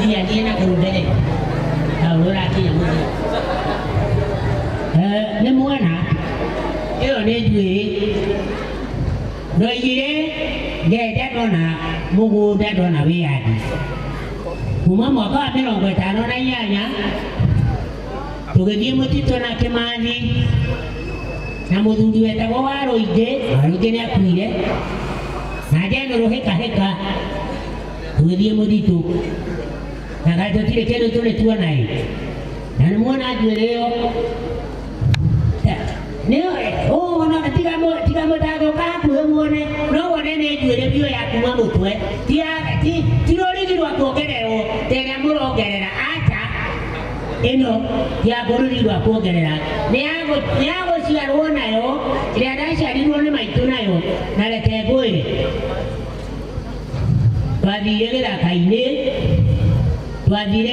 muthia ni na kurudere aurora kinya muthia ne mwana iyo ne jwe ndoigire ngenda dona mugunda dona wiyadi kuma mwaka wa 58 tugithie mutito na Kimani na muthuri wetagwo Waruinge ni akuire na jeno roheka tugithie mutito na gatotire kendo tule tuonae na nimuona ajweleo oh no tiga motago kaku muone no wone ne jwele bio ya kuma mutwe ti rorigirwa kuongererwo tena murongerera acha ino ya borurirwa kuongerera ni yago ciarwo nayo ria ndaciarirwo ni maitu nayo na reke ngwire twathire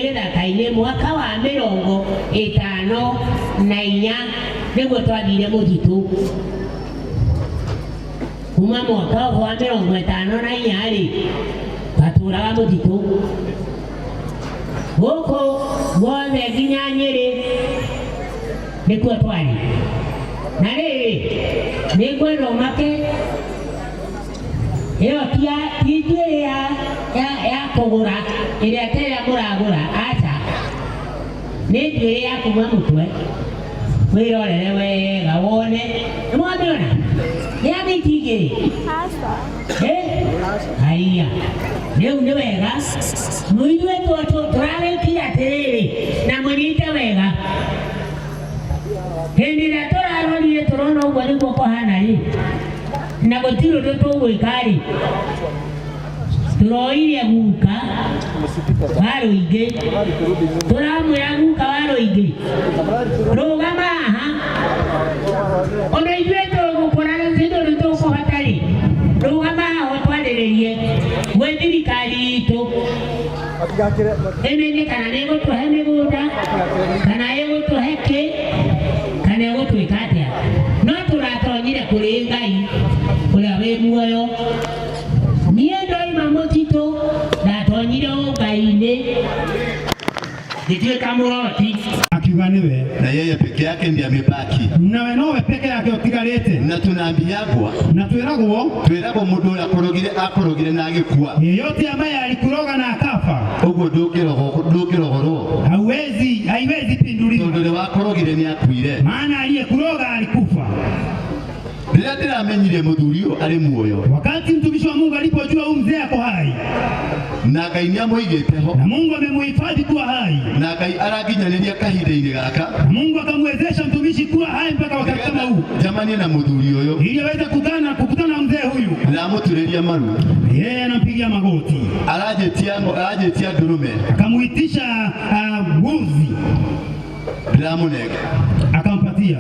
githaka-inĩ mwaka wa 54 niguo twathire muthitu kuma mwaka wa 54 ri twatũraga muthitu guku guothe nginya Nyeri nikuo twari na rĩrĩ nĩngwenda make iyo ti njĩrĩ ya kũgũra ĩrĩa terĩa mũragũra acha nĩ njĩrĩ ya kuma mũtwe wĩrorere wega wone nĩmwamĩona nĩ amĩtingĩ haiya rĩu nĩ wega mũithuĩ tũrarĩkia atĩrĩrĩ na mũnyite wega hĩndĩ ĩrĩa tũrarorire tũrona ũguo nĩguo kũhana rĩ na gũtirĩ ũndũ tũgwĩka rĩ turoire guka Waruinge turamwira guka Waruinge rugama haha ona ithuĩ tũgũkũra nĩ tũkũhota rĩ rugama haha twarĩrĩrie gwĩ thirikari itũ ĩmenye kana nĩ ĩgũtũhe mĩgũnda kana ĩgũtũhe kĩ kana ĩgũtwĩka atĩa no tũratonyire kũrĩ Ngai ũrĩa wĩ muoyo niĩ ndoima mũtitũ ndatonyire Ngai-inĩ ngĩtuĩka mũroti akiuga nĩwe na yeye peke yake ndiye amebaki nawe nowe peke yake ũtigarĩte na tunaambiagwa na twĩragwo mũndũ ũrĩa akorogire na agĩkua yeyote ambaye alikuroga na akafa ũguo ndũngĩrogorwo haiwezi pinduliwa tondũ ũrĩa wakorogire nĩ akuire maana aliyekuroga alikufa. Rĩrĩa ndĩramenyire mũthuri ũyũ arĩ muoyo wakati mtumishi wa Mungu alipojua huyu mzee ako hai na Ngai nĩamũigĩte ho na Mungu amemhifadhi kuwa hai na Ngai araginyanĩria kahinda-inĩ gaka na Mungu akamwezesha mtumishi kuwa hai mpaka wakati kama huu jamani na mũthuri ũyũ ili aweze kukutana na mzee huyu ndamũturĩria maru yeye anampigia magoti arajĩtia ndũrũme akamuitisha mbuzi ndamũnenga akampatia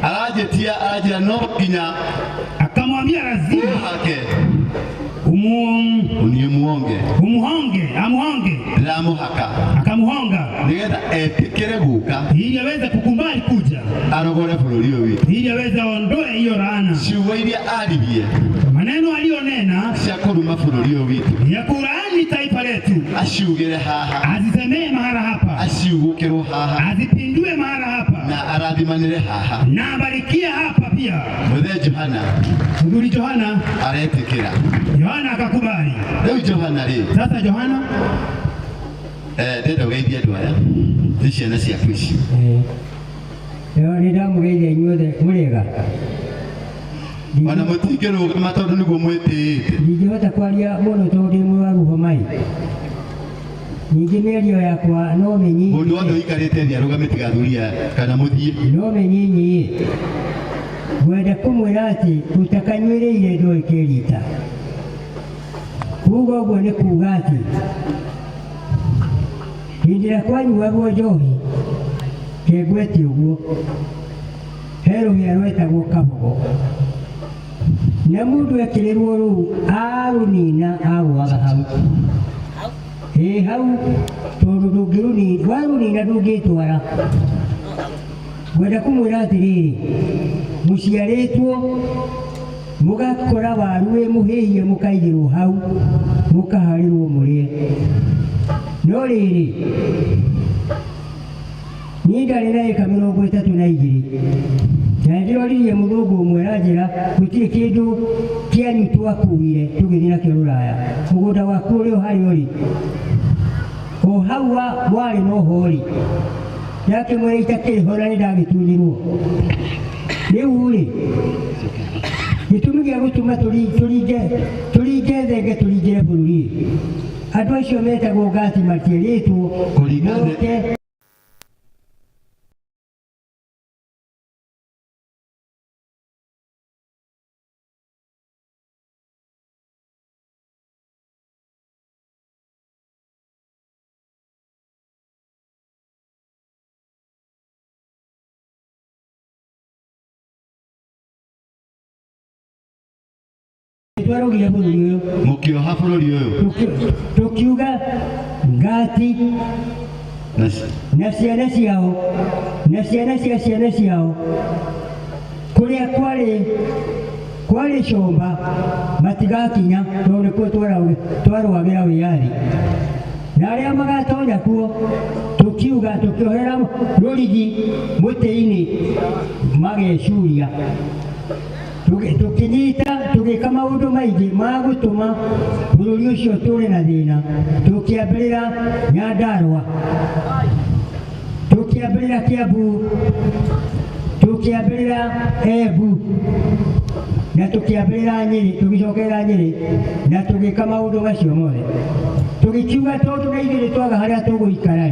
arajĩra no nginya akamwambia lazima hake amuhonge ndamuhaka akamuhonga nigetha etĩkĩre guka ili aweze kukubali kuja arogore bũrũri ũyũ witũ ili aweze aondoe hiyo laana ciugo iria aririe maneno aliyonena cia kũruma bũrũri ũyũ witũ ya kulaani taifa letu aciugĩre haha azisemee mahala hapa aciugũkĩrwo haha azipindue mahala hapa na arathimanĩre haha na abarikia hapa pia mũthee Mũthuri Johana aretĩkĩra Yohana akakubali rĩu Johana rĩ sasa Johana ndenda ũgeithie andũ aya nĩ ciana ciaku ici nĩ ndamũgeithia inyuothe mũrĩega ona mũtingĩrũgama tondũ nĩguo mwĩtĩĩte ndingĩhota kwaria mũno tondũ ndĩ mũrwaru homa ningĩ mĩario yakwa no mĩnyinyi mũndũ wothe ũikarĩte thĩ arũgamĩte gathuria kana mũthiĩ no mĩnyinyi ngwenda kũmwĩra atĩ ũtakanyuĩrĩire ndoĩ kĩrita kuuga ũguo nĩ kuuga atĩ hĩndĩ ĩrĩa kwanyuagwo njohi kengwete ũguo he rũhĩa rwetagwo kabogo na mũndũ ekĩrĩrwo rũu arũnina agwaga hau hau tondũ warũnina ndũngĩtwara ngwenda kũmwĩra atĩrĩrĩ mũciarĩtwo mũgakora waru wĩ mũhĩhie mũkaigĩrwo hau mũkaharĩrwo mũrĩe no rĩrĩ niĩ ndarĩ na ĩka 32 na ndĩroririe mũthũngũ ũmwe ranjĩra gũtirĩ kĩndũ kĩanyu twakuire tũgĩthiĩ nakĩo Rũraya mũgũnda waku ũrĩ o harĩa ũrĩ o hau warĩ no hori yakĩmwĩra itakĩrĩ na nĩndagĩtunyirwo rĩu rĩ gĩtũmi gĩa gũtũma tũringe thenge tũringĩre bũrũri andũ acio metagwo ngati matiĩrĩtwo moke twarogire bũrũri ũyũ mũkĩoha bũrũri ũyũ tũkiuga ngati na ciana ciao na ciana cia ciana ciao kũrĩa kwarĩ comba matigakinya tondũ nĩkuo twarũagĩra wĩyathi na arĩa magatonya kuo tũkiuga tũkĩohera rũrigi mũtĩ-inĩ magecuria tũkĩnyita tũgĩka maũndũ maingĩ ma gũtũma bũrũri ũcio tũrĩ na thĩna tũkĩambĩrĩra Nyandarũa tũkĩambĩrĩra Kiambu tũkĩambĩrĩra Embu na tũkĩambĩrĩra Nyĩrĩ tũgĩcokerera Nyĩrĩ na tũgĩka maũndũ macio mothe tũgĩkiuga tondũ na ithuĩ twaga harĩa tũgũikara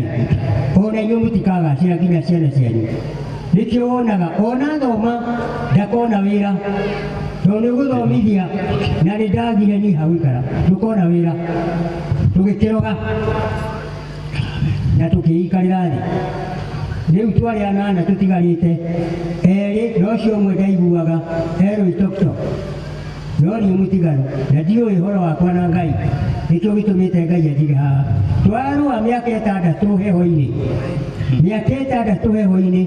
ona inyuĩ mũtikagacĩra nginya ciana cianyu nĩkĩo wonaga ona thoma ndakona wĩra tondũ nĩgũthomithia na nĩndagire niĩ hau ikara tũkona wĩra tũgĩkĩroga na tũkĩikarĩra thĩ rĩu twarĩ anana tũtigarĩte erĩ na ũcio ũmwe ndaiguaga erũ itokito no niĩ mũtigaru na ndiũĩ ũhoro wakwa na Ngai nĩkĩo gĩtũmĩte Ngai anjige haha twarũa mĩaka 6 heho-inĩ mĩaka 6 heho-inĩ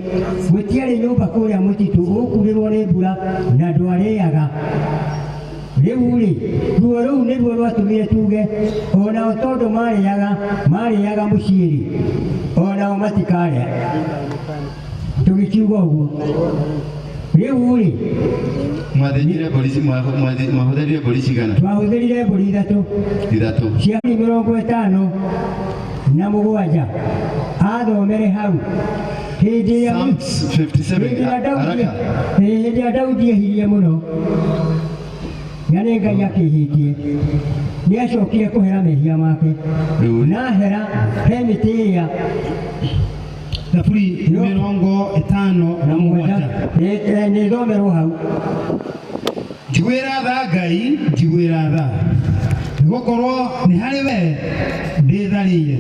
gũtiarĩ nyũmba kũrĩa mũtitũ ũkurĩrwo nĩ mbura na ndwarĩaga rĩu rĩ ruo rũu nĩruo rwatũmire tuge onao tondũ marĩaga mũciĩ rĩ onao matikarĩa tũgĩkiuga ũguo rĩu rĩ mwahũthĩrire mbũri cigana? Twahũthĩrire mbũri ithatũ cia 57 athomere hau hĩndĩ ĩrĩa Daudi ehirie mũno na nĩ Ngai akĩhĩtie nĩacokire kũhera mehia make na hera he mĩtĩ ĩrĩa Thaburi 57 nĩthomerwo hau njiguĩra tha Ngai njiguĩra tha nĩgũkorwo nĩ harĩ we ndĩtharĩire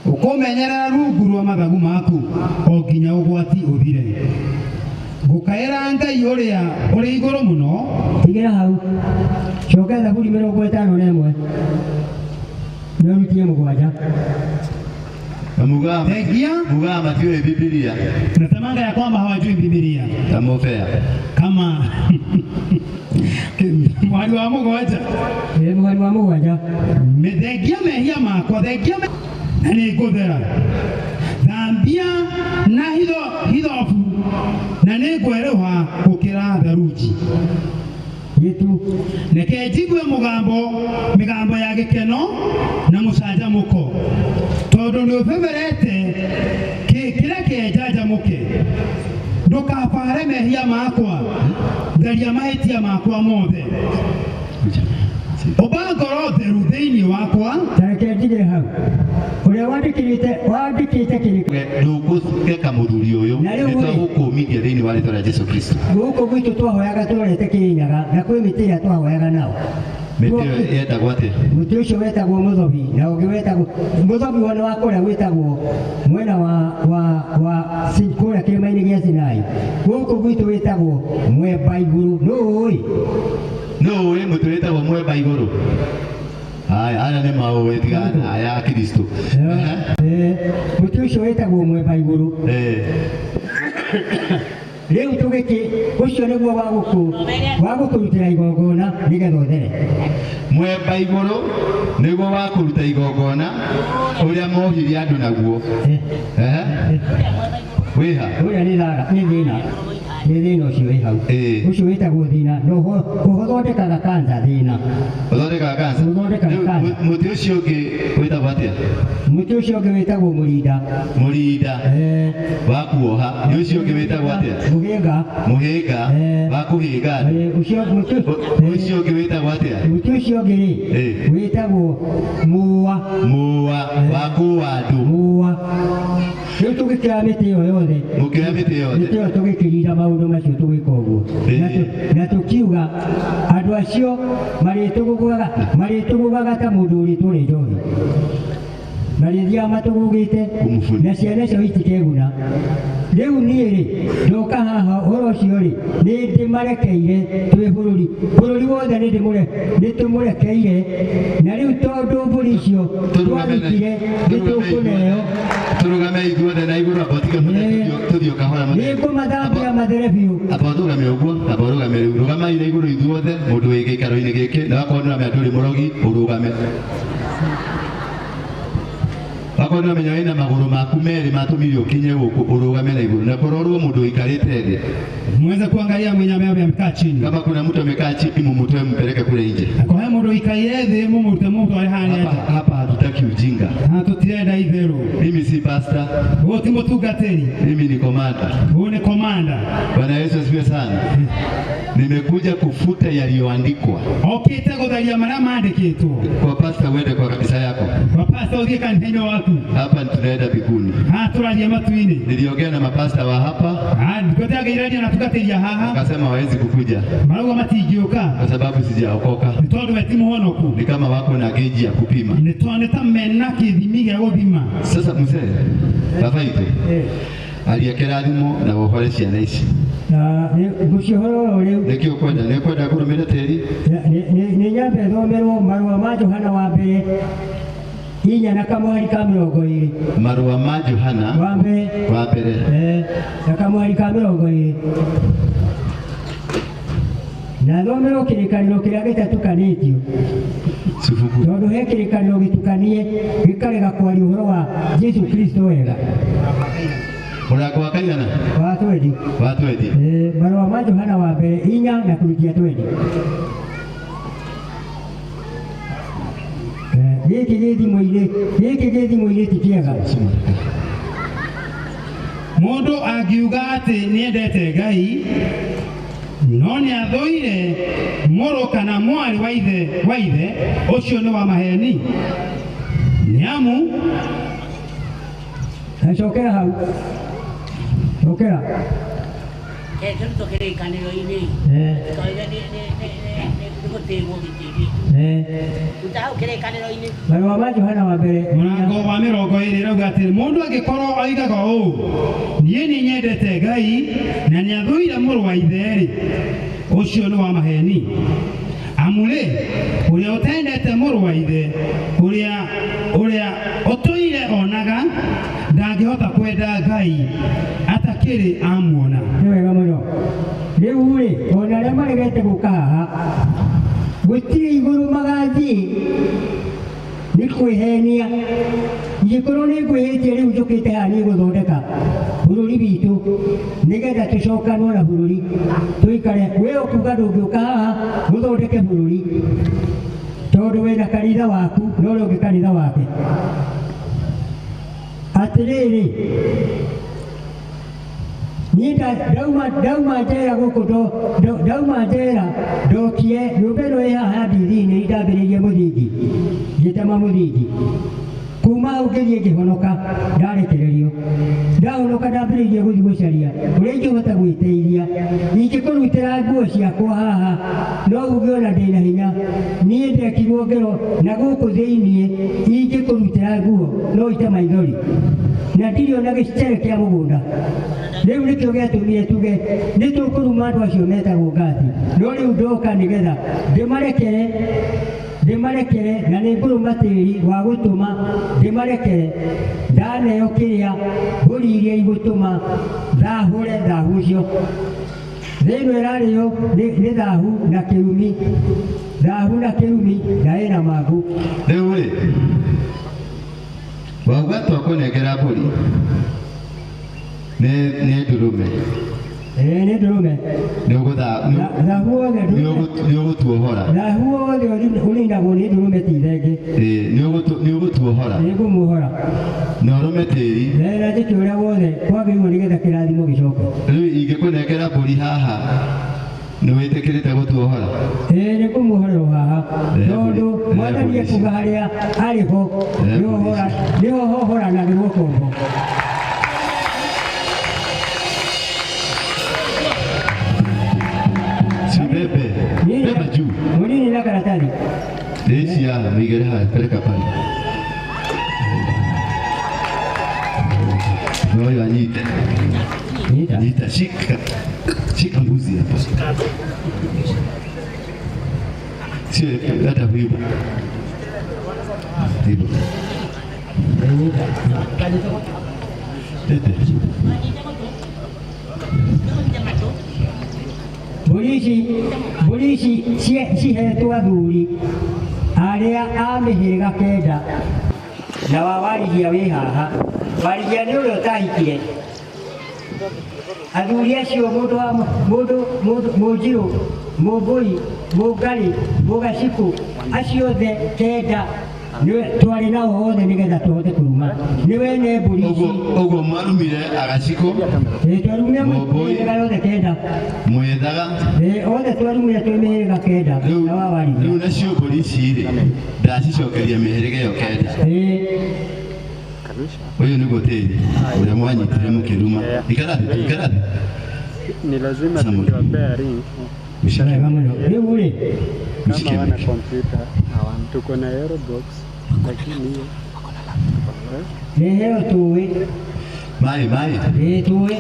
ũkũmenyerera rungu rwa mathagu maku o nginya ũgwati ũthire ngũkaĩra Ngai ũrĩa ũrĩ igũrũ mũno tigĩra hau coka Thaburi 51 nĩũrutie 7 Mugawa matiwe Biblia. Nasemanga ya kwamba hawajui Biblia. Tamofea. Kama mwali wa mugwaja. Mwali wa mugwaja. Methegia mehia makwa thegia na nĩngũthera. Thambia na hithofu na nĩngwereha gũkĩra tharuji. Yetu neke njigue migambo ya gĩkeno na mũcanjamũko tondũ nĩũbeberete kĩrĩa kĩenjanjamũke ndũkabare mehia makwa theria mahĩtia makwa mothe ũmba ngoro theru thĩinĩ wakwa tareke njigĩre hau ũrĩa wandĩkĩte kĩrĩko ndũgũgeka mũthuri ũyũ nĩtwagũkũmithia thĩinĩ wa rĩtwa rĩa Jesũ Kristo gũkũ gwitũ twahoyaga tũrorete Kĩrĩnyaga na kwĩ mĩtĩ ĩrĩa twahoyaga nao mĩtĩ yetagwo atĩa mũtĩ ũcio wetagwo mũthobi na ũngĩ wetagwo mũthobi wana wa kũrĩa wĩtagwo mwena wa kũrĩa kĩrĩma-inĩ gĩa Sinai gũkũ gwitũ wĩtagwo mwemba igũrũ nũĩ mũtĩ wĩtagwo mwemba igũrũ aya nĩ maũĩ tiga aya Kristo mũtĩ ũcio wĩtagwo mwemba igũrũ rĩu tũgĩkĩ ũcio nĩguo wa gũkũrutĩra igongona nĩgetha ũthere. Mwemba igũrũ nĩguo wa kũruta igongona ũrĩa mohire andũ naguo. Wĩha ũrĩa nĩ thara nĩ thĩna ũcio wĩ hau. Ũcio wĩtagwo thĩna no ũthondekaga kanca thĩna. Ũthondekaga kanca. Mũtĩ ũcio ũngĩ wĩtagwo atĩa? Mũtĩ ũcio ũngĩ wĩtagwo mũrinda. Mũrinda wa kuoha. Nĩ ũcio ũngĩ wĩtagwo atĩa? Mũhĩnga wa kũhĩnga andũ. Ũcio ũngĩ wĩtagwo atĩa? Mũtĩ ũcio ũngĩ wĩtagwo mũwa wa kũũa andũ. Rĩu tũgĩkĩra mĩtĩ ĩyo yothe. Mũkĩra mĩtĩ yothe. Mĩtĩ ĩyo tũgĩkĩrira maũndũ macio tũgĩka ũguo. Na tũkiuga andũ acio marĩtũgũgaga ta mũndũ ũrĩtũrĩ njohi. Marĩthiaga matũgũgĩte na ciana icio itikeguna. Rĩu niĩ ndoka haha ũhoro ũcio nĩ ndĩmarekeire twĩ bũrũri wothe nĩ tũmũrekeire na rĩu tondũ mbũri icio twarutire nĩtũkũneo. Tũrũgame ithuothe na igũrũ abotiga tũthiĩ kahora mũthenya. Nĩ ngũmathambia mathere biũ. Aborũgame ũguo, aborũgame rĩu. Rũgamai na igũrũ ithuothe mũndũ wĩ gĩikaro-inĩ gĩkĩ na wakorwo nĩũramenya ndũrĩ mũrogi ũrũgame. Wakorwo nĩũramenya wĩna magũrũ maku merĩ matũmire ũkinye gũkũ ũrũgame na igũrũ. Na kororwo mũndũ ũikarĩte thĩ. Mweze kuangalia mwenye amekaa chini. Kama kuna mtu amekaa chini mumtoe mpeleke kule nje. Kwa hiyo mtu ikaye thĩ mumute mtu ali hali hapa hatutaki ujinga. Hatutienda ithero. Mimi si pastor. Wewe ti mutungatĩri. Mimi ni komanda. Wewe ni komanda. Bwana Yesu asifiwe sana. Nimekuja kufuta yaliyoandikwa. Okite gutharia marĩa mandĩkĩtwo. Kwa pastor uende kwa kanisa yako. Kwa pastor uthiĩ kanitha-inĩ waku. Hapa tunaenda mbinguni. Tũrathiĩ matu-inĩ. Niliongea na mapasta wa hapa. Nĩtũteangeirania na tugatĩria haha. Akasema hawezi kukuja. Marauga matingĩũka. Kwa sababu sijaokoka. Nĩ tondũ we ti mũhonoku. Ni kama wako na geji ya kupima. Nĩ ta mena kĩthimi gĩa gũthima. Sasa mzee, baba itu. Aliekera thimo na wohore ciana ici. Ngũcihoro rĩu. Nĩkĩ ũkwenda? Nĩ ũkwenda kũrũmĩrĩra tĩri? Nĩ nyambe thomerwo marũa ma Johana wa mbere. Inya na kamweri ka 20. Marũa ma Johana wa mbere. Na kamweri ka 20. Na thomerwo kĩrĩkanĩro kĩrĩa gĩtatukanĩtio. Tondũ he kĩrĩkanĩro gĩtukanie gĩkarega kwaria ũhoro wa Jesu Kristo wega. Mũrango wa kaigana? Wa 20. Marũa ma Johana wa mbere 4 na kurukia 20. Gĩkĩ gĩ thimũ-inĩ ti kĩega. Mũndũ angiuga atĩ nĩendete Ngai no nĩathũire mũrũ kana mwarĩ wa ithe ũcio nĩ wa maheni. Nĩamu acokera hau. Cokera. Kĩrĩkanĩro kĩrĩkanĩro-inĩ. Koiga nĩ gũtĩĩrwo gĩtĩĩri. Utahau kĩrĩkanĩro-inĩ. Marũa ma Johana wa mbere. Mũrango wa 20 rauga atĩrĩ mũndũ angĩkorwo oigaga ũũ niĩ nĩnyendete Ngai na nĩathũire mũrũ wa ithe-rĩ ũcio nĩ wa maheni. Amũrĩ ũrĩa ũtendete mũrũ wa ithe ũrĩa ũtũire onaga ndangĩhota kwenda Ngai atakĩrĩ amuona. Nĩ wega mũno. Rĩu-rĩ ona arĩa maregete gũka haha gũtirĩ igũrũ magathiĩ nĩ kwĩhenia. Ingĩkorwo nĩ ngwĩhĩtie rĩu njũkĩte haha nĩ gũthondeka bũrũri witũ nĩgetha tũcokanwo na bũrũri tũikare. Wee ũkuga ndũngĩũka haha gũthondeke bũrũri tondũ wĩna kanitha waku na ũrĩa ũngĩ kanitha wake. Atĩrĩrĩ, niĩ ndauma njera gũkũ ndauma njera ndokie nyũmba ĩno ĩ haha ndithi-inĩ ndambĩrĩirie mũthingi ngĩtema mũthingi. Kuma hau ngĩthiĩ ngĩhonoka ndarekererio. Ndahonoka ndambĩrĩirie gũthiĩ gũcaria ũrĩa ingĩhota gwĩteithia. Ingĩkũrutĩra nguo ciakwa haha no uge ona ndĩna hinya. Niĩ ndekirwo ngero na gũkũ thĩiniĩ ingĩkũrutĩra nguo no ite maithori na ndirĩ ona gĩcere kĩa mũgũnda. Rĩu nĩkĩo gĩatũmire tuge nĩtũkũruma andũ acio metagwo Ngathi. No rĩu ndoka nĩgetha ndĩmarekere ndimarekere na nĩ ngũrũmatĩrĩri wa gũtũma ndimarekere ndaneyo kĩrĩa mbũri iria igũtũma thahũre thahu ũcio thĩno ĩrarĩo nĩ thahu na kĩrumi na ĩna magu rĩu rĩ wauga twakũnengera mbũri nĩ ndũrũme nĩ ndũrũme thahu wothe nĩũgũtuohora thahu wothe ũrindagwo nĩ ndũrũme ti thenge nĩũgũtuohora nĩngũmuohora na ũrũme tĩri na njĩke ũrĩa wothe kwagĩrĩirwo nĩgetha kĩrathimo gĩcoke rĩu ingĩkũnengera mbũri haha nĩwĩtĩkĩrĩte gũtuohora nĩngũmuohorero haha tondũ mwathani ekuga harĩa arĩho nĩho hohoranagĩrwo kombo beba juu munini na karatasi Desia migere haya peleka pale Noyo anyita shika mbuzi hapa sio hata hivyo hivyo Polisi cihetwo athuri arĩa a mĩhĩrĩga kenda na wawarithia wĩ haha warithia nĩ ũrĩa ũtahikire athuri acio mũnjirũ mũmbũi mũngarĩ mũgacikũ acio othe kenda twarĩ nao othe nĩgetha tũhote kũruma nĩ wene mbũri ici ũguo mwarumire agacikũ twarumire mĩhĩrĩga yothe kenda mwethaga othe twarumire twĩ mĩhĩrĩga kenda na wawarithia rĩu nacio mbũri ici rĩ ndacicokeria mĩhĩrĩga ĩyo kenda ũyũ nĩguo tĩri ũrĩa mwanyitire mũkĩruma ikarathi ni lazima tuwapea ring rĩu rĩ kama wana kompyuta tuko na aerobox lakini nĩheo tũĩ maĩ tũĩ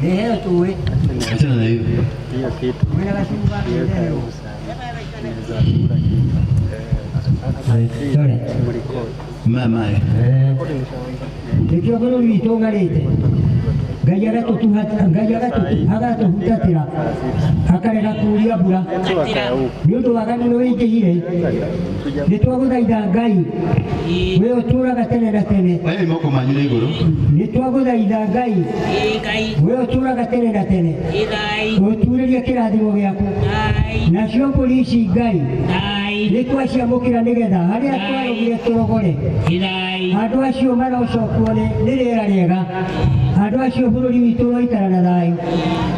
nĩheo tũĩ achana na hiyo kitu hiyo karibu sana inaweza kula maĩ nĩkĩo bũrũri witũ ũgarĩte Ngai agatũhutatĩra akarega kuria mbura nĩ ũndũ waganu nĩ wĩingĩhire nĩ twagũthaitha Ngai we ũtũũraga tene na tene aya moko manyu nĩ igũrũ nĩ twagũthaitha Ngai we ũtũũraga tene na tene ũtuĩrĩrie kĩrathimo gĩaku nacio mbũri ici Ngai nĩ twaciamũkĩra nĩgetha harĩa twarũgire tũrogore andũ acio marocokwo nĩ rĩera rĩega andũ acio bũrũri witũ ũroikara na thayũ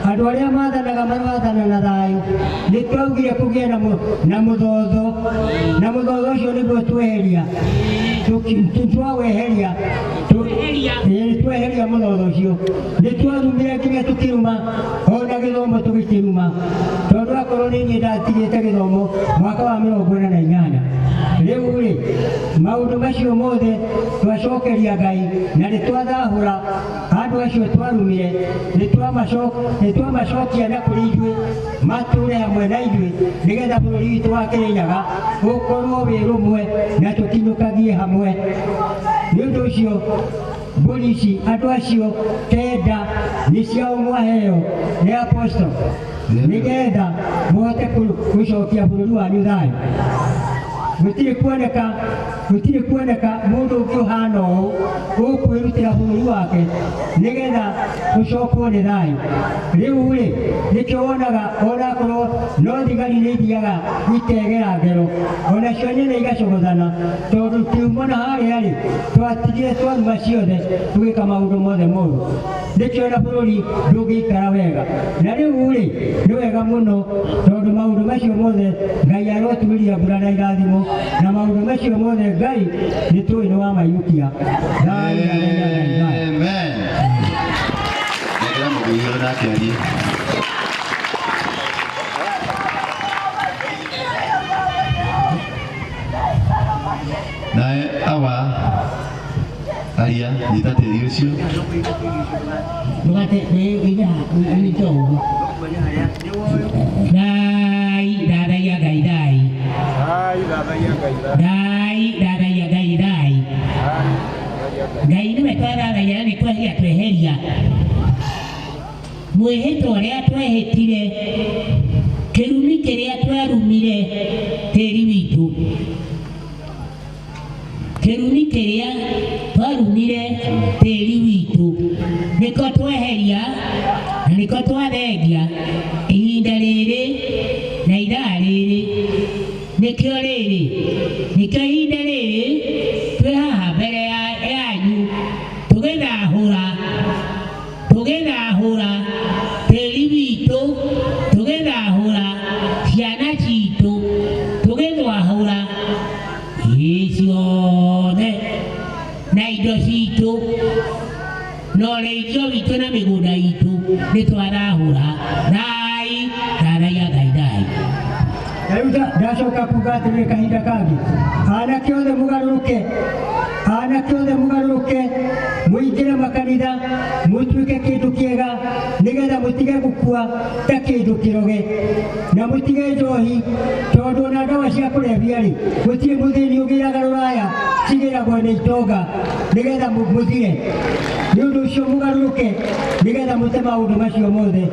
andũ arĩa mathanaga maroathana na thayũ nĩ twaugire kũgĩe na mũthotho na mũthotho ũcio nĩguo tweheria twaweheria tweheria mũthotho ũcio nĩ twarumire nginya tũkĩruma ona gĩthomo tũgĩkĩruma tondũ akorwo nĩ niĩ ndatigĩte gĩthomo mwaka wa 48 rĩu rĩ maũndũ macio mothe twacokeria Ngai na nĩ twathahũra andũ acio twarumire nĩ twamacokia na kũrĩ ithuĩ matũũre hamwe na ithuĩ nĩgetha bũrũri witũ wa Kĩrĩnyaga ũkorwo wĩ rũmwe na tũkinyũkagie hamwe nĩ ũndũ ũcio mbũri ici andũ acio kenda nĩ ciao mwaheo nĩ apostol nĩgetha mũhote gũcokia bũrũri wanyu thayũ gũtirĩ kuoneka mũndũ ũngĩ ũhana ũũ ũkwĩrutĩra bũrũri wake nĩgetha ũcokwo nĩ thayũ rĩu rĩ nĩkĩo wonaga onakorwo no thigari nĩ ithiaga ikegera ngero onacio nyene igacogothana tondũ kiumana harĩa rĩ twatigire twaruma ciothe tũgĩka maũndũ mothe moru nĩkĩo na bũrũri ndũngĩikara wega na rĩu rĩ nĩ wega mũno tondũ maũndũ macio mothe Ngai arotuĩria mbura na irathimo na maũndũ macio mothe Ngai nĩ tũĩ nĩ wamaiyũkia amen nĩkĩra mũthuri nake arie naye awa Aya nyita tĩri ũcio. Mugate ija ni to. Dai dada ya gai dai. Dai dada ya gai dai. Gai ni metwara dada ya ni kwa ya tweheria. Mweheto ria twehetire. Kirumi kiria twarumire tĩri witũ. Kirumi kiria twarumire tĩri witũ. Niko tweheria na niko twarengia ihinda rĩrĩ na ithaa rĩrĩ. Nikio rĩrĩ nikio ihinda rĩrĩ twĩ haha mbere yanyu tũgĩthahũra tĩri witũ, tũgĩthahũra ciana citũ, tũgĩthahũra ciothe na indo citũ na ũrĩithio witũ na mĩgũnda itũ nĩ twarahũra. Dai ndaraia Ngai dai. Rĩu ndacoka kuuga atĩrĩ kahinda kangĩ, anake othe mũgarũrũke mũingĩre makanitha mũtuĩke kĩndũ kĩega nĩgetha mũtige gũkua ta kĩndũ kĩroge na mũtige njohi, tondũ ona ndawa cia kũrebia-rĩ gũtirĩ mũthĩni ũgĩraga rũraya cigĩragwo nĩ itonga nĩgetha mũthire. Nĩ ũndũ ũcio mũgarũrũke nĩgetha mũte maũndũ macio mothe,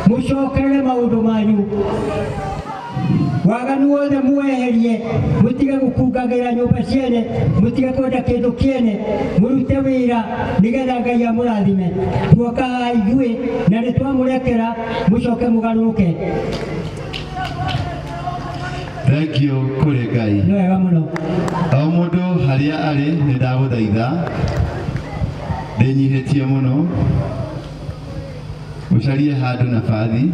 mũcokerere maũndũ manyu. Waganu wothe mueherie, mutige gũkungagĩra nyũmba ciene, mutige kwenda kĩndũ kĩene, mũrute wĩra nĩgetha Ngai amũrathime. Tuoka haha ithuĩ na nĩ twamũrekera, mũcoke mũgarũrũke. Thank you kũrĩ Ngai. Nĩ wega mũno. O mũndũ harĩa arĩ nĩ ndagũthaitha ndĩnyihĩtie mũno ũcarie handũ nabathi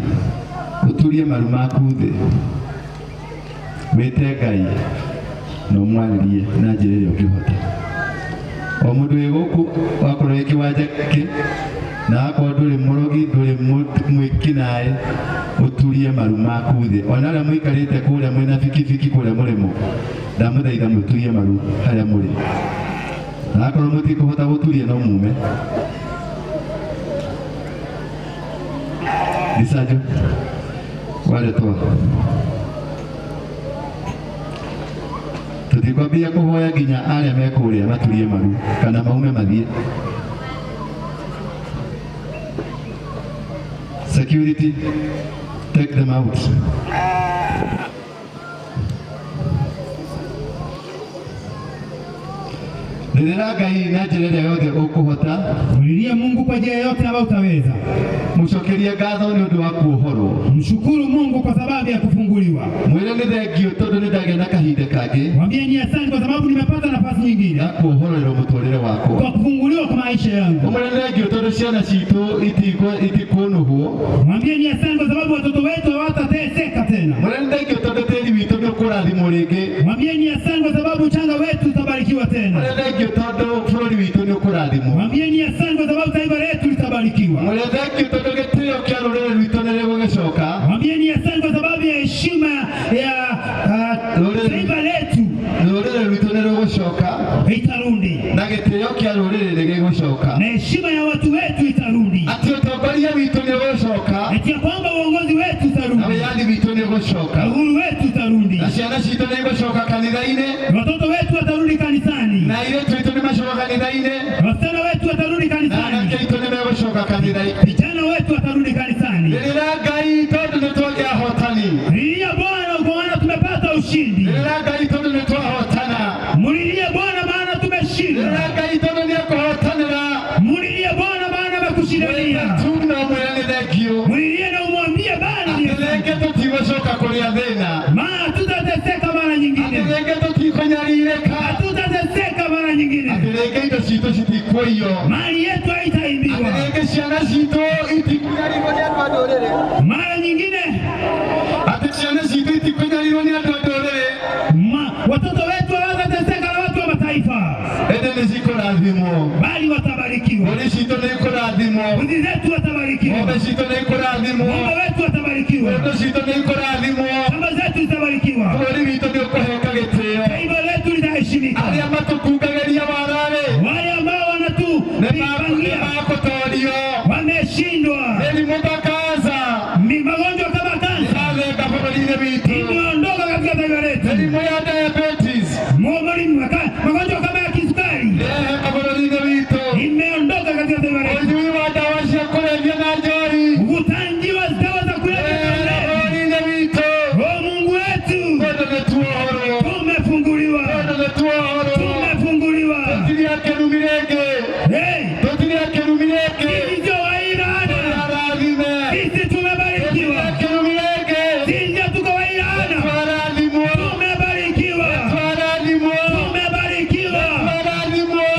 ũturie maru maku thĩ wĩte Ngai na ũmwarĩrie na njĩra ĩrĩa ũngĩhota. O mũndũ wĩ gũkũ wakorwo wĩ kĩwanja gĩkĩ na akorwo ndũrĩ mũrogi ndũrĩ mwĩkinaĩ ũturie maru maku thĩ. Ona arĩa mũikarĩte kũrĩa mwĩna bikibiki kũrĩa mũrĩmo ndamũthaitha mũturie maru harĩa mũrĩ. Na akorwo mũtikũhota gũturia no mume. Ndicanjũ waretwo tutikwambia kuhoya nginya arĩa me kũrĩa maturie maru kana maume mathiĩ. Security, take them out. Ndirira Ngai na njĩra ĩrĩa yothe ũkũhota. Mulilie Mungu kwa njia yote ambayo utaweza. Mũcokerie ngatho nĩ ũndũ wa kuohorwo. Mshukuru Mungu kwa sababu ya kufunguliwa. Mwĩre nĩ thengio tondũ nĩ ndagĩa na kahinda kangĩ. Mwambie ni asante kwa sababu nimepata nafasi nyingine ya kuohorerwo mũtũrĩre wakwa. Kwa kufunguliwa kwa maisha yangu. Mwĩre nĩ thengio tondũ ciana citũ itikũnũhwo. Mwambie ni asante kwa sababu watoto wetu hawatateseka tena. Mwĩre nĩ thengio tondũ tĩri witũ nĩ ũkũrathimwo rĩngĩ. Mwambie ni asante kwa sababu uchanga wetu utabarikiwa tena. Mwĩre thengio tondũ bũrũri witũ nĩ ũkũrathimwo. Mwambie ni asante kwa sababu taifa letu litabarikiwa. Mwĩre thengio tondũ gĩtĩo kĩa rũrĩrĩ rwitũ nĩ rĩgũgĩcoka. Mwambie ni asante kwa sababu ya heshima ya taifa letu. Rũrĩrĩ rwitũ nĩ rũgũcoka. Itarudi. Na gĩtĩo kĩa rũrĩrĩ nĩ gĩgũcoka. Na heshima ya watu wetu itarudi. Atĩ ũtongoria witũ nĩ ũgũcoka. Eti kwamba uongozi wetu utarudi. Na wĩyathi witũ nĩ ũgũcoka. Uhuru wetu utarudi. Na ciana citũ nĩ igũcoka kanitha-inĩ. Watoto wetu watarudi kanisani. Na airĩtu witũ nĩ macoka kanitha-inĩ. Wasichana wetu watarudi kanisani. Na anake aitũ nĩ megũcoka kanitha-inĩ. Vijana wetu watarudi kanisani. Rĩrĩa Ngai tondũ nĩ twagĩa hotani. Lilia Bwana kwa maana tumepata ushindi. Rĩrĩa Ngai tondũ nĩ twahotana. Mulilie Bwana maana tumeshinda. Rĩrĩa Ngai tondũ nĩ akũhotanĩra. Mulilie Bwana maana amekushindania. Tuna mwĩre nĩ thengio. Mulilie na umwambie Bwana ni rĩngĩ tũtigũcoka kũrĩa thĩna. Maana tutateseka mara nyingine. Rĩngĩ tũtikũnyarirĩka. Tutateseka mara nyingine. Rĩngĩ indo citũ citikũiywo. Mali yetu haitaibiwa. Rĩngĩ ciana citũ itikũnyarirwo nĩ andũ a ndũrĩrĩ. Mara nyingine ciana citũ itikũnyarirwo nĩ andũ a ndũrĩrĩ. Watoto wetu hawatateseka na watu wa mataifa. Ende nĩ cikũrathimwo. Bali watabarikiwa. Mbũri citũ nĩ ikũrathimwo. Mbuzi zetu watabarikiwa. Ng'ombe citũ nĩ ikũrathimwo. Ng'ombe wetu watabarikiwa. Ng'ombe citũ nĩ ikũrathimwo. Shamba zetu zitabarikiwa. Bũrũri witũ nĩ ũkũheka gĩtĩo. Taifa letu litaheshimika. Arĩa matũkungagĩria wararĩ. Wale ambao Sisi tumebarikiwa. Sisi tuko wailana. Tumebarikiwa. Tumebarikiwa.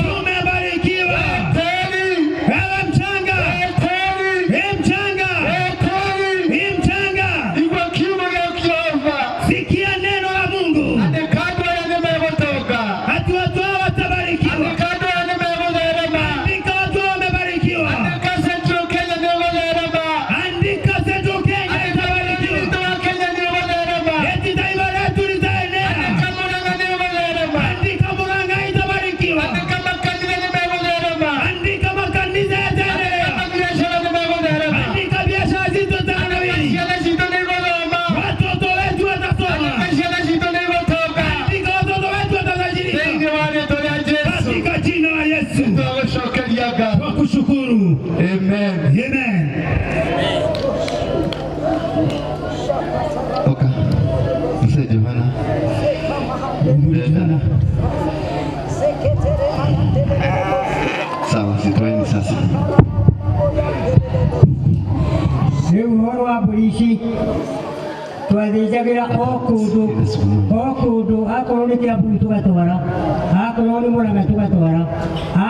Tumebarikiwa. Wewe mchanga. Mchanga. Mchanga. Sikia neno la Mungu. Hatu watu watabarikiwa. Andika watu wamebarikiwa. Andika Central Kenya itabarikiwa. Eti taifa letu litaenea. Andika Murang'a itabarikiwa. Andika makanisa yataendelea. Andika biashara zitatanawiri. Watoto wetu watasoma. Andika watoto wetu watasajilika. Katika jina la Yesu. Kwa kushukuru. Amen. Amen. Oka. Mzee Johana. Sawa, sitoeni sasa. Rĩu ũhoro wa mbũri ici twathĩnjagĩra o kũndũ akorwo nĩ Kiambu tũgatwara, akorwo nĩ Murang'a tũgatwara,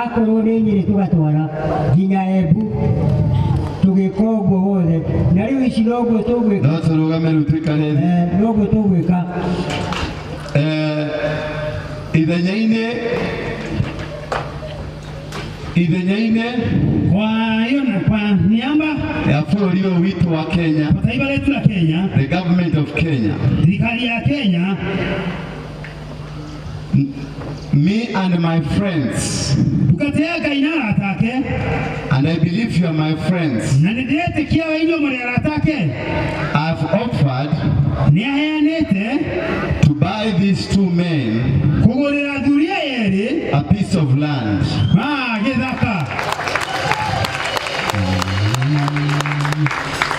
akorwo nĩ Nyĩrĩ tũgatwara nginya Embu tũgĩka ũguo wothe. Na rĩu ici noguo tũgwĩka. No tũrũgame rĩu tũikare thĩ. Noguo tũgwĩka. Ithenya-inĩ Kwa hiyo na kwa niaba ya bũrũri ũyũ witũ wa Kenya, kwa taifa letu la Kenya, the government of Kenya, serikali ya Kenya, me and my friends, tukateaga inara take, and I believe you are my friends, na nidete kia wa inyo mwerera take, I've offered ni aheanete to buy these two men kugurira thuria yeri a piece of land. githaka.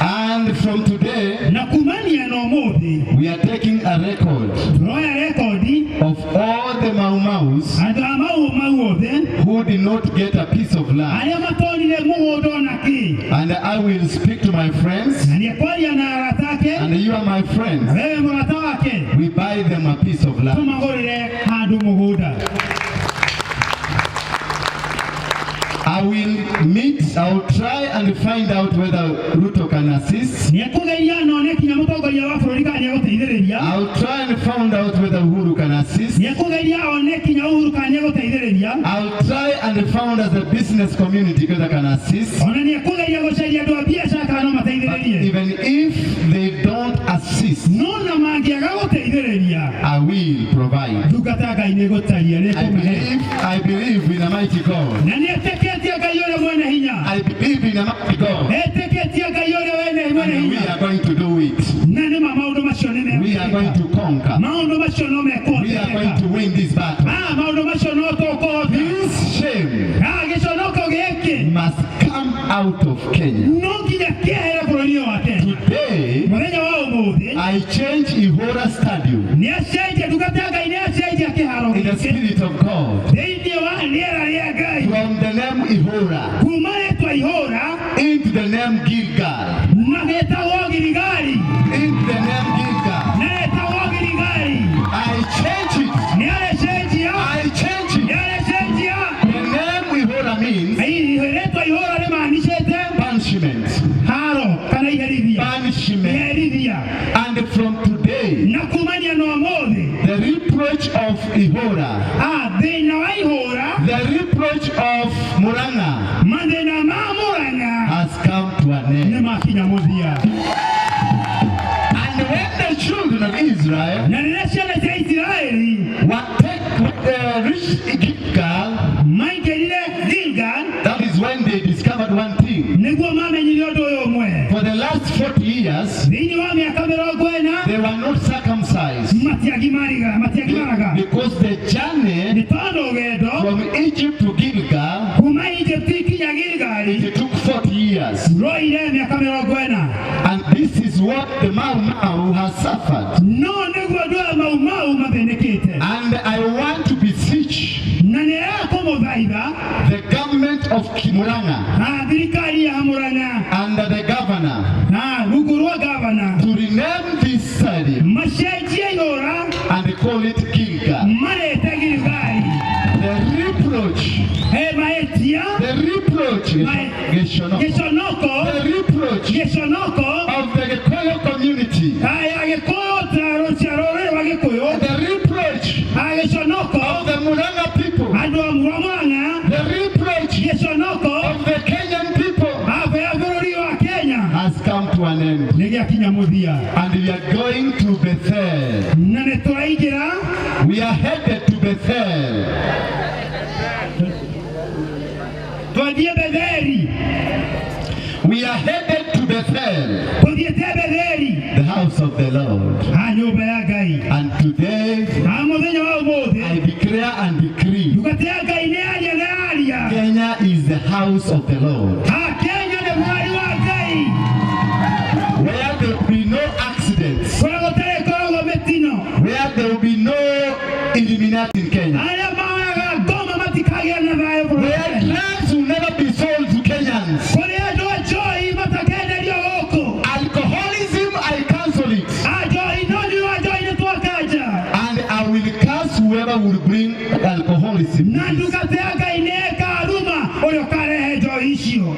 And from today, Na kumania no muthi we are taking a record roya rekodi of all the Mau Maus andu amau othe who did not get a piece of land. aria matonire mugundo naki, And I will speak to my friends, na niekwaria na aratake, and you are my friends. wewe murata wake, We buy them a piece of land. tumagurire handu mugunda. I will try and find out whether Ruto can assist. Niekugeria none kinya mutongoria wa bururi kana nieguteithiriria. I'll try and find out whether Uhuru can assist. Niekugeria one kinya Uhuru kana nieguteithiriria. I'll try and find as a business community whether can assist. Ona niekugeria gucaria andu a biacara kana But mateithiririe. even if they don't assist, No na mangiaga guteithiriria, I will provide. ndungata Ngai nĩgũtaria nĩkũmũhe. I believe in a mighty God. Na nĩetĩkĩtie Ngai ũrĩa mwene hinya. I believe in a mighty God. Etĩkĩtie Ngai ũrĩa mwene And we hinya. are going to do it. Na nĩma maũndũ macio nĩ We are going to conquer. maũndũ macio no We are going mekũhoteka. to win this battle. Maũndũ macio no tũkũhota. This shame Gĩconoko gĩkĩ must come out of Kenya. no nginya kĩehere bũrũri-inĩ wa Kenya. Today, Mũthenya wa ũmũthĩ I change Ihora Stadium nĩacenjia ndungata Ngai nĩacenjia kĩharo in the gĩkĩ spirit of God thĩinĩ wa rĩera rĩa Ngai from the name Ihora kuma rĩtwa Ihũra into the name Gilgal. na gĩtagwo Giligali Into the name Gilgal. na gĩtagwo Giligali. I change it. Nĩarĩcenjia I change it. nĩarĩcenjia. The name Ihora means Rĩtwa Ihũra rĩmanicĩte punishment. haro kana iherithia. Punishment. Iherithia. And from today, Na kumania no ũmũthĩ the reproach of Ihora, thĩna wa Ihũra, the reproach of Murang'a mathĩna ma Murang'a has come to an end. nĩmakinya mũthia. And when the children of Israel Na rĩrĩa ciana cia Isiraeli reached Gilgal, maingĩrire Gilgal, that is when they discovered one thing. nĩguo mamenyire ũndũ ũyũ ũmwe. For the last 40 years, Thĩinĩ wa mĩaka 40 they were not circumcised matiagimaraga because the journey nĩ tondũ ũgendo from Egypt to Gilgal, kuma Egypt kinya Gilgali it took 40 years. roire mĩaka 40. And this is what the Mau Mau has suffered. No nĩguo andũ a Mau Mau mathĩnĩkĩte. And I want to beseech Na nĩekũmũthaitha the government of Murang'a thirikari ya Murang'a and the governor na of the Gikuyu community. The reproach of the Muranga people. The reproach of the Kenyan people has come to an end. And we are going to Bethel. We are headed to Bethel. We are headed to Bethel, the house of the Lord. And today, I declare and decree, Kenya is the house of the Lord. Where there will be no accidents, where there will be no Illuminati in Kenya, where drugs will never be sold to Kenyans. Alcoholism, I cancel it. And I will curse whoever will bring alcoholism.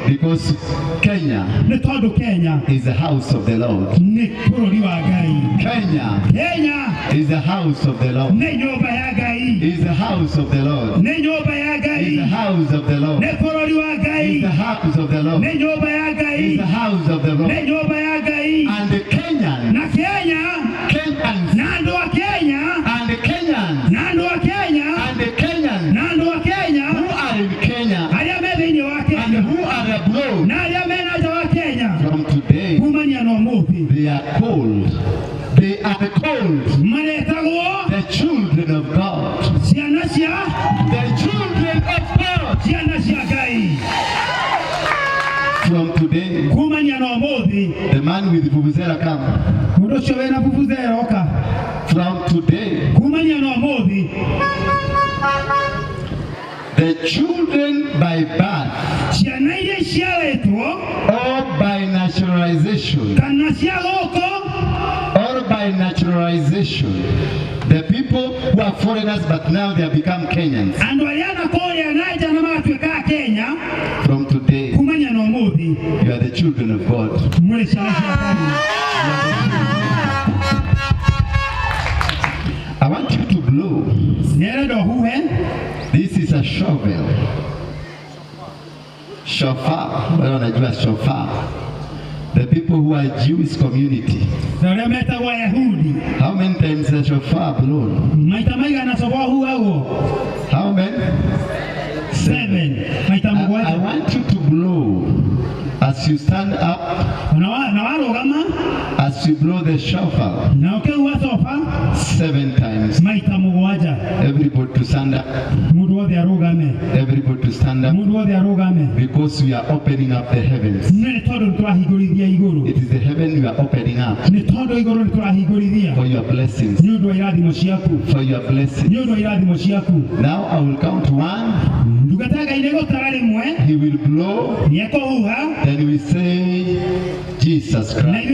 Because Kenya is the house of the Lord. Kenya is the house of the Lord. Is the house of the Lord. Is the house of the Lord. Is the house of the Lord. Is the house of the Lord. And the Kenyans, Kenyans, and the Kenyans, and the Kenyans who are in Kenya and who are abroad, from today, they are called. They are called the children of God. The children of God. From today, the man with vuvuzela come. From today, the children by birth or by naturalization, the people who are foreigners but now they have become Kenyans. From today, you are the children of God. I want you to blow. This is a shovel. Shofar. Shofar. The people who are Jewish community. How many times has shofar blown? How many? 7. I want you to blow as you stand up. As you blow the shofar 7 times. Everybody to stand up. Everybody to stand up. Because we are opening up the heavens. It is the heaven we are opening up. For your blessings. For your blessings. Now I will count 1. He will blow. Then we say Jesus Christ.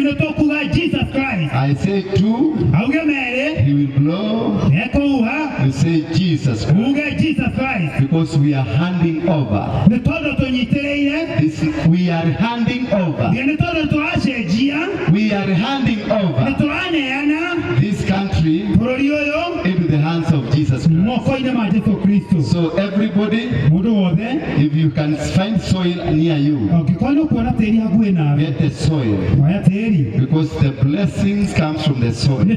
I say 2. He will blow. We say Jesus Christ. Because we are handing over. We are handing over. We are handing over this country into the hands of Jesus Christ. So everybody, if you can find soil near you, get the soil. Because the blessings comes from the soil. The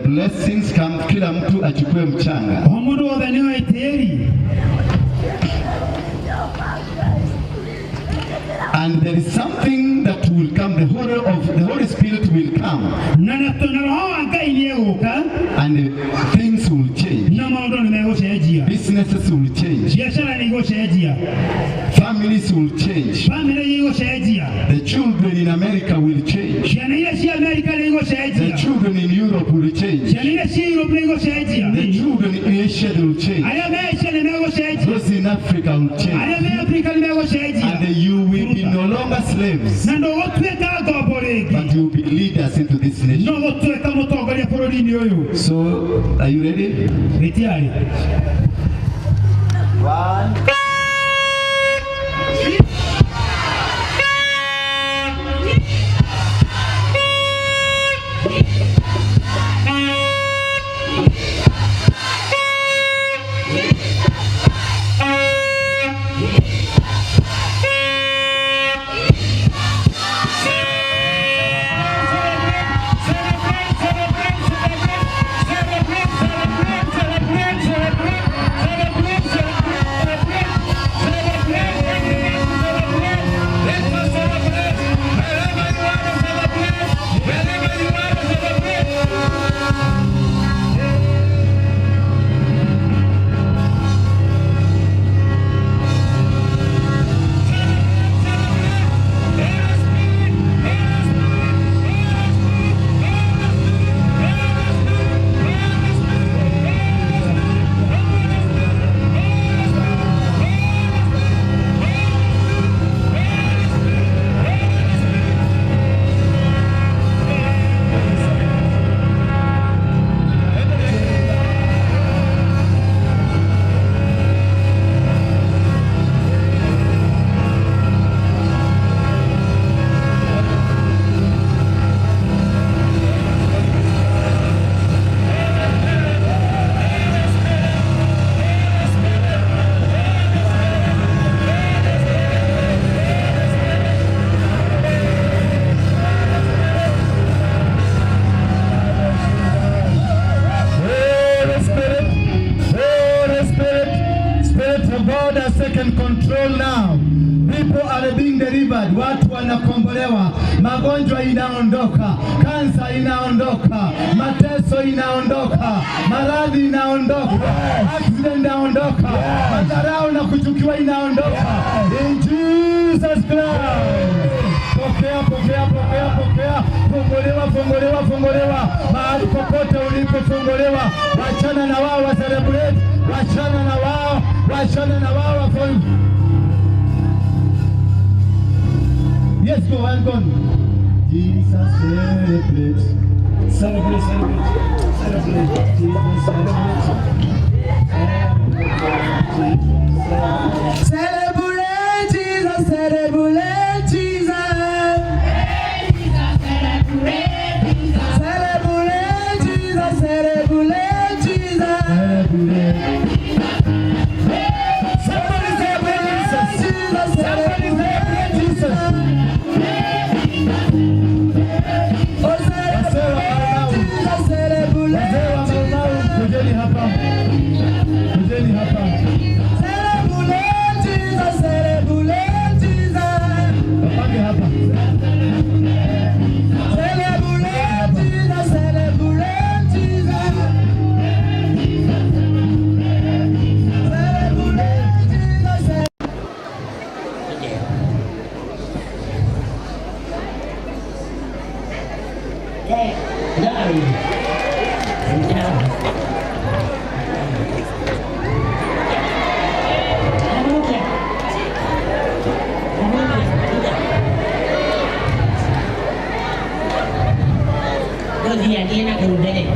blessings come, kila mtu achukue mchanga. And there is something that will come. The Holy Spirit will come. And things will change. Businesses will change. Families will change. The children in America will change. The children in Europe will change. The children in Asia will change. Those in Africa will change. And you will be no longer slaves, but you will be leaders into this nation. So, are you ready? 1. watu wanakombolewa, magonjwa inaondoka, kansa inaondoka, mateso inaondoka, maradhi inaondoka, accident inaondoka, madharau na kuchukiwa inaondoka. In Jesus Christ. Pokea, pokea, pokea, pokea. Funguliwa, funguliwa. Mahali popote ulipo funguliwa. Wachana na wao wa celebrate. Wachana na wao wa Yes, go and go. Jesus celebrate. Celebrate, celebrate. Celebrate. Jesus celebrate. Celebrate Jesus, celebrate Jesus. Celebrate Jesus, celebrate Jesus. Somebody celebrate Jesus, somebody celebrate Jesus. Oh, celebrate Jesus, celebrate Jesus. Kujeni hapa. Kujeni hapa. Celebrate Jesus, celebrate Jesus. Wapange hapa. Celebrate Jesus, celebrate Jesus. Celebrate Jesus. Hey, no. Dia nak kerudung,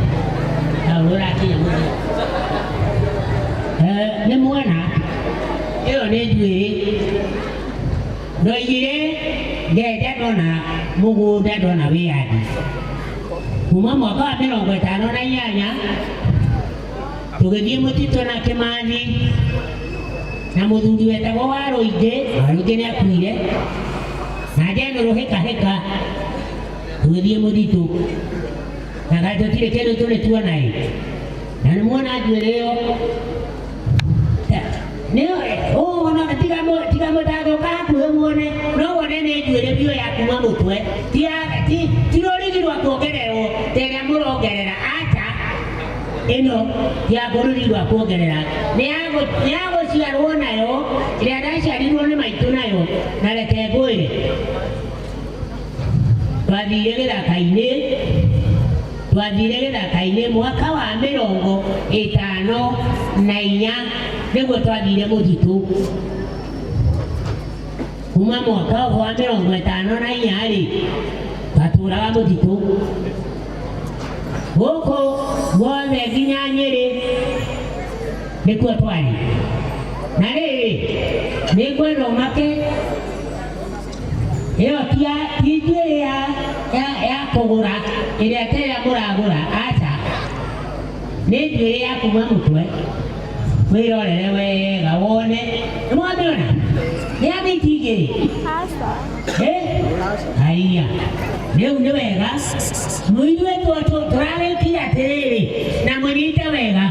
kalau lagi yang mana? Ni mana? Ini ni duit. Doi dia dona, mugu dia dona biar. Cuma mereka ni orang bertanah nanya. Tu dia mesti tu nak kemana? Namun tu dia tak Waruinge ni aku ni. Naja nuru heka. Tu dia mesti tu. Nakato tile keno tule tuwa nai. Na muona ajue leo. Leo wana tiga mo dago ka muone. No wane ne ajue leo ya kuma mutwe. Tiroligi wa kuogerero. Tena murogerera acha. Eno ya goruri wa kuogerera. Niago ciarwo nayo. Ile adaciarirwo ni maitu nayo. Na reke ngwire. Twathire gĩthaka-inĩ mwaka wa 54 nĩguo twathire mũtitũ. Kuma mwaka wa 54 rĩ twatũraga mũtitũ gũkũ guothe nginya Nyĩrĩ nĩkuo twarĩ. Na rĩrĩ nĩngwenda ũmake ĩyo ti njuĩrĩ ya kũgũra ĩrĩa terĩa mũragũra aca, nĩ njuĩrĩ ya kuma mũtwe. Wĩrorere wega wone. Nĩmwamĩona? Nĩ ya mĩiti igĩrĩ? Haiya, rĩu nĩ wega mũigue tũrarĩkia atĩrĩrĩ na mũnyite wega.